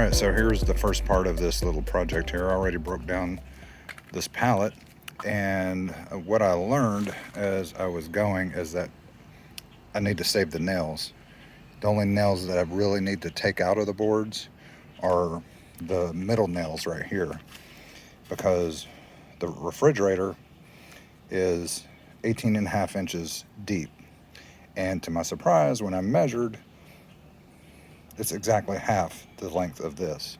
right, so here's the first part of this little project here. I already broke down this pallet, and what I learned as I was going is that I need to save the nails. The only nails that I really need to take out of the boards are the middle nails right here, because the refrigerator is 18.5 inches deep. And to my surprise, when I measured, it's exactly half the length of this.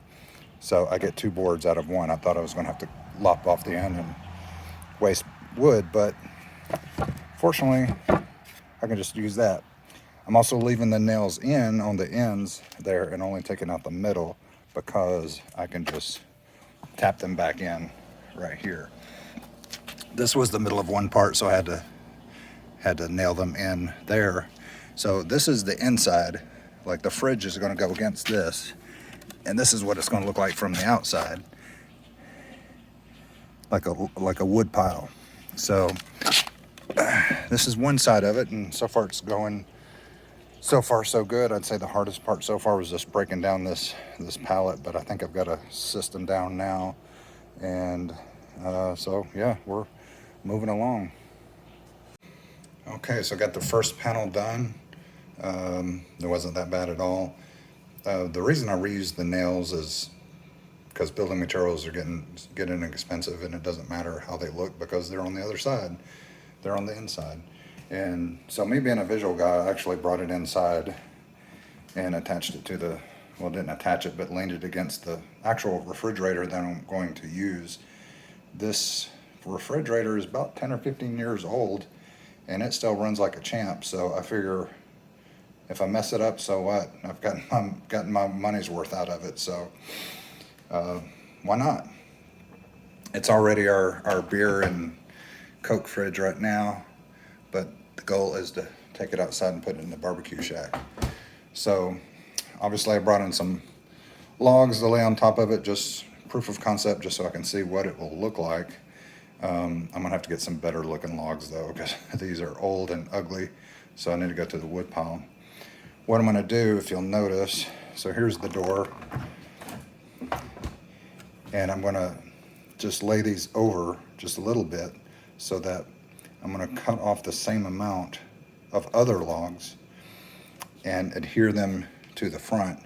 So I get two boards out of one. I thought I was going to have to lop off the end and waste wood, but fortunately, I can just use that. I'm also leaving the nails in on the ends there and only taking out the middle because I can just tap them back in right here. This was the middle of one part, so I had to nail them in there. So this is the inside. Like the fridge is going to go against this, and this is what it's going to look like from the outside, like a wood pile. So this is one side of it, and so far it's going so far so good. I'd say the hardest part so far was just breaking down this pallet, but I think I've got a system down now, and so yeah, we're moving along. Okay, so I got the first panel done. It wasn't that bad at all. The reason I reused the nails is because building materials are getting expensive, and it doesn't matter how they look because they're on the other side. They're on the inside. And so me being a visual guy, I actually brought it inside and attached it to the, well, didn't attach it, but leaned it against the actual refrigerator that I'm going to use. This refrigerator is about 10 or 15 years old, and it still runs like a champ. So I figure if I mess it up, so what? I've gotten my money's worth out of it. So why not? It's already our beer and Coke fridge right now, but the goal is to take it outside and put it in the barbecue shack. So obviously I brought in some logs to lay on top of it, just proof of concept, just so I can see what it will look like. I'm gonna have to get some better looking logs though, because these are old and ugly, so I need to go to the wood pile. What I'm gonna do, if you'll notice, so here's the door, and I'm gonna just lay these over just a little bit so that I'm gonna cut off the same amount of other logs and adhere them to the front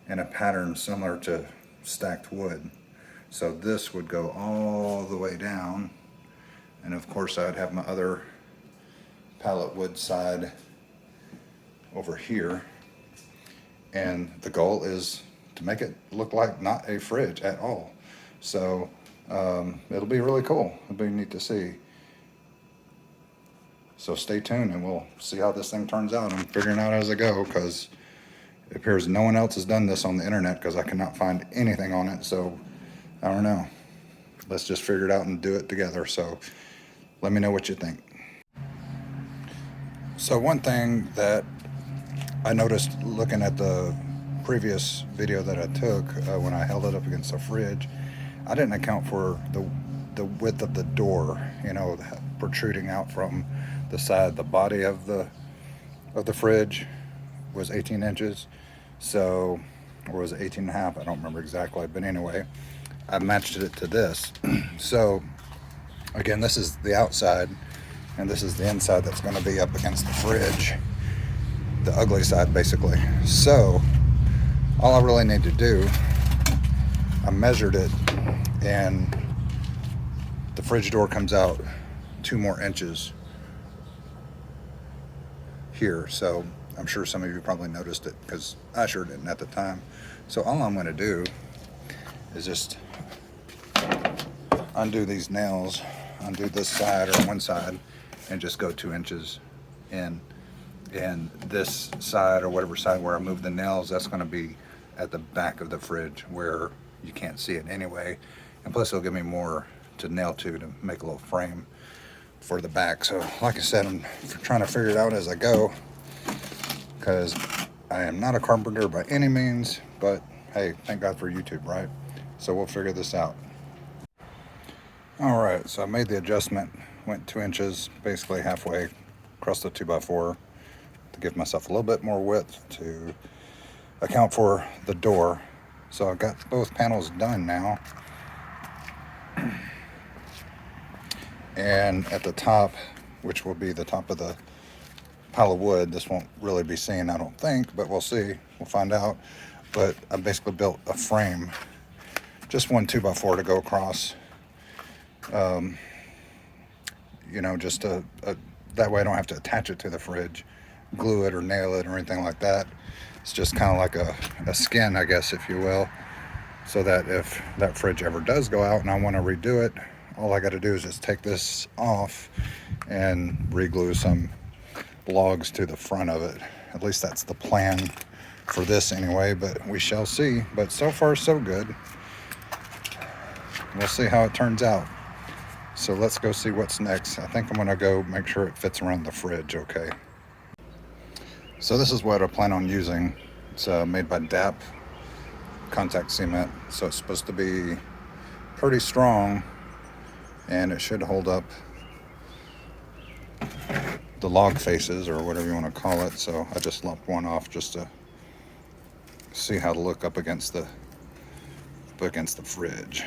in a pattern similar to stacked wood. So this would go all the way down, and of course I'd have my other pallet wood side over here, and the goal is to make it look like not a fridge at all. So it'll be really cool. It'll be neat to see. So stay tuned and we'll see how this thing turns out. I'm figuring out as I go, because it appears no one else has done this on the internet, because I cannot find anything on it. So I don't know. Let's just figure it out and do it together. So let me know what you think. So one thing that I noticed looking at the previous video that I took when I held it up against the fridge, I didn't account for the width of the door, you know, protruding out from the side. The body of the fridge was 18 inches, so, or was it 18 and a half? I don't remember exactly, but anyway, I matched it to this. So again, this is the outside, and this is the inside that's going to be up against the fridge, the ugly side basically. So all I really need to do, I measured it, and the fridge door comes out 2 more inches here. So I'm sure some of you probably noticed it, because I sure didn't at the time. So all I'm going to do is just undo these nails, undo this side or one side, and just go 2 inches in. And this side, or whatever side where I move the nails, that's going to be at the back of the fridge where you can't see it anyway. And plus it'll give me more to nail to make a little frame for the back. So like I said, I'm trying to figure it out as I go, because I am not a carpenter by any means, but hey, thank God for YouTube, right? So we'll figure this out. All right, so I made the adjustment, went 2 inches, basically halfway across the 2x4 to give myself a little bit more width to account for the door. So I've got both panels done now. And at the top, which will be the top of the pile of wood, this won't really be seen, I don't think, but we'll see. We'll find out. But I basically built a frame, just one 2x4 to go across. You know, just that way I don't have to attach it to the fridge, glue it or nail it or anything like that. It's just kind of like a skin, I guess, if you will, so that if that fridge ever does go out and I want to redo it, all I got to do is just take this off and re-glue some logs to the front of it. At least that's the plan for this anyway, but we shall see. But so far so good. We'll see how it turns out. So let's go see what's next. I think I'm gonna go make sure it fits around the fridge okay. So this is what I plan on using. It's made by DAP contact cement. So it's supposed to be pretty strong and it should hold up the log faces or whatever you want to call it. So I just lopped one off just to see how to look up against the fridge.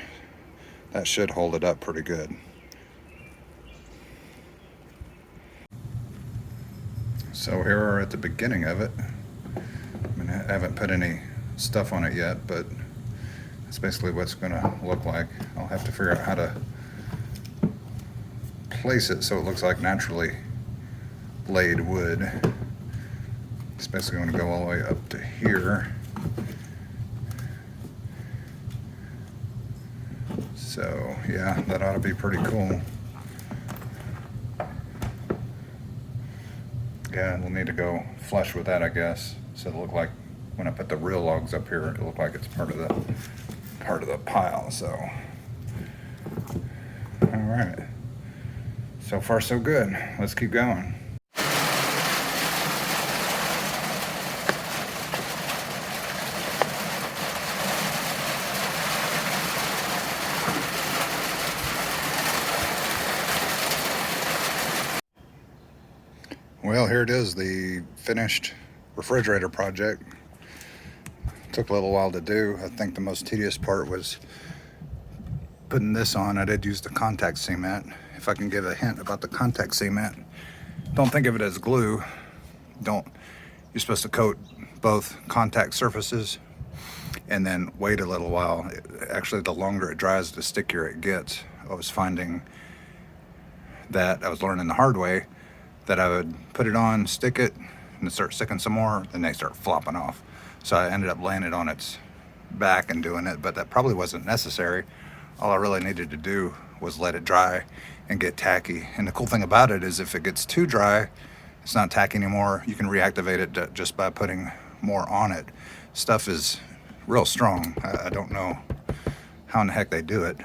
That should hold it up pretty good. So here we're at the beginning of it. I mean, I haven't put any stuff on it yet, but that's basically what it's gonna look like. I'll have to figure out how to place it so it looks like naturally laid wood. It's basically going to go all the way up to here. So yeah, that ought to be pretty cool. Yeah, we'll need to go flush with that, I guess, so it'll look like when I put the real logs up here, it'll look like it's part of the pile. So all right, so far so good. Let's keep going. Well, here it is, the finished refrigerator project. Took a little while to do. I think the most tedious part was putting this on. I did use the contact cement. If I can give a hint about the contact cement, don't think of it as glue. You're supposed to coat both contact surfaces and then wait a little while. Actually, the longer it dries, the stickier it gets. I was finding that, I was learning the hard way, that I would put it on, stick it, and start sticking some more, then they start flopping off. So I ended up laying it on its back and doing it, but that probably wasn't necessary. All I really needed to do was let it dry and get tacky. And the cool thing about it is if it gets too dry, it's not tacky anymore. You can reactivate it just by putting more on it. Stuff is real strong. I don't know how in the heck they do it.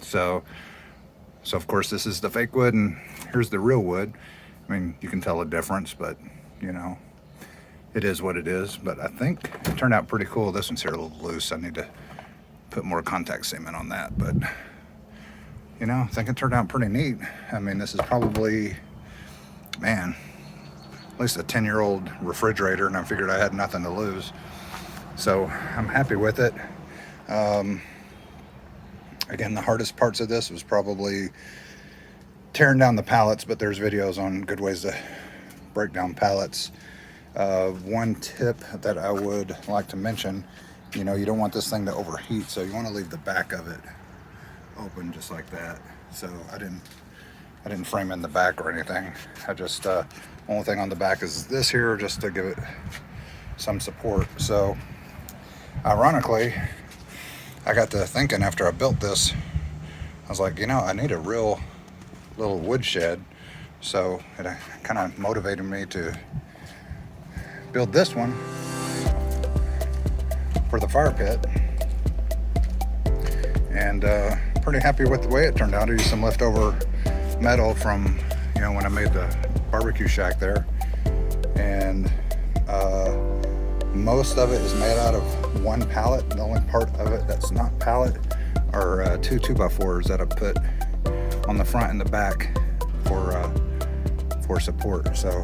So of course this is the fake wood and here's the real wood. I mean, you can tell the difference, but you know, it is what it is. But I think it turned out pretty cool. This one's here a little loose. I need to put more contact cement on that, but you know, I think it turned out pretty neat. I mean, this is probably, man, at least a 10-year-old refrigerator, and I figured I had nothing to lose. So I'm happy with it. Again, the hardest parts of this was probably tearing down the pallets, but there's videos on good ways to break down pallets. One tip that I would like to mention, you know, you don't want this thing to overheat, so you want to leave the back of it open just like that. So I didn't frame in the back or anything. I just only thing on the back is this here, just to give it some support. So ironically, I got to thinking after I built this, I was like, you know, I need a real little wood shed. So it kind of motivated me to build this one for the fire pit. And pretty happy with the way it turned out. I used some leftover metal from, you know, when I made the barbecue shack there. And most of it is made out of one pallet. The only part of it that's not pallet are two 2x4s that I put on the front and the back for support. So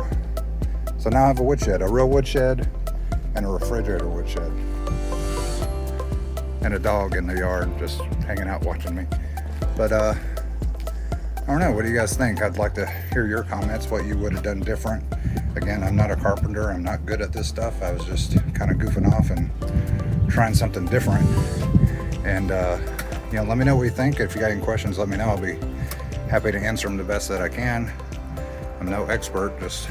now I have a woodshed, a real woodshed, and a refrigerator woodshed. and a dog in the yard just hanging out watching me. But I don't know, what do you guys think? I'd like to hear your comments, what you would have done different. Again, I'm not a carpenter, I'm not good at this stuff. I was just kind of goofing off and trying something different. And let me know what you think. If you got any questions, let me know. I'll be happy to answer them the best that I can. I'm no expert, just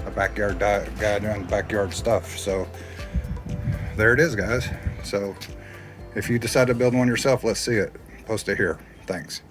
a backyard guy doing backyard stuff. So there it is, guys. So if you decide to build one yourself, let's see it. Post it here. Thanks.